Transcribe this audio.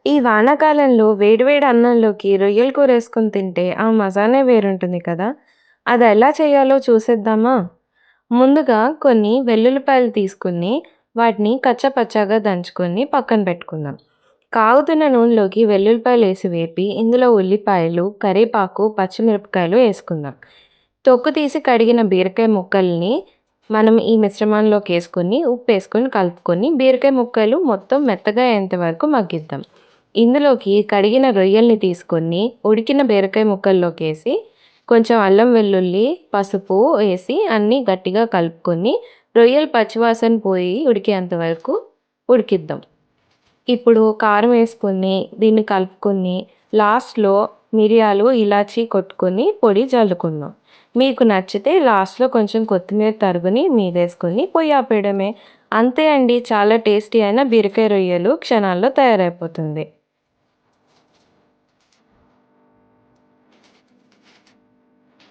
ఈ వానాకాలంలో వేడివేడి అన్నంలోకి రొయ్యల కూరేసుకొని తింటే ఆ మజానే వేరుంటుంది కదా! అదెలా చేయాలో చూసేద్దామా? ముందుగా కొన్ని వెల్లుల్లిపాయలు తీసుకొని, వాటిని కచ్చాపచ్చాగా దంచుకొని పక్కన పెట్టుకుందాం. కాగుతున్న నూనెలోకి వెల్లుల్లిపాయలేసి వేపి, ఇందులో ఉల్లిపాయలు, కరివేపాకు, పచ్చిమిరపకాయలు ఏసుకుందాం. తొక్కు తీసి కడిగిన బీరకాయ ముక్కల్ని మనం ఈ మిశ్రమంలోకేసుకొని, ఉప్పేసుకొని కలుపుకొని, బీరకాయ ముక్కలు మొత్తం మెత్తగా అయ్యేంత వరకు మగ్గిద్దాం. ఇందులోకి కడిగిన రొయ్యల్ని తీసుకొని, ఉడికిన బీరకాయ ముక్కల్లోకేసి, కొంచెం అల్లం వెల్లుల్లి, పసుపు ఏసి అన్నీ గట్టిగా కలుపుకొని, రొయ్యలు పచ్చివాసన పోయి ఉడికేంత వరకు ఉడికిద్దాం. ఇప్పుడు కారం వేసుకొని, దీన్ని కలుపుకొని, లాస్ట్‌లో మిరియాలు, ఇలాచీ కొట్టుకొని పొడి జల్లుకుందాం. మీకు నచ్చితే లాస్ట్‌లో కొంచెం కొత్తిమీర తరుగుని మీదేసుకొని పొయ్యి ఆపేయడమే. అంతే అండి. చాలా టేస్టీ అయిన బీరకాయ రొయ్యలు క్షణాల్లో తయారైపోతుంది.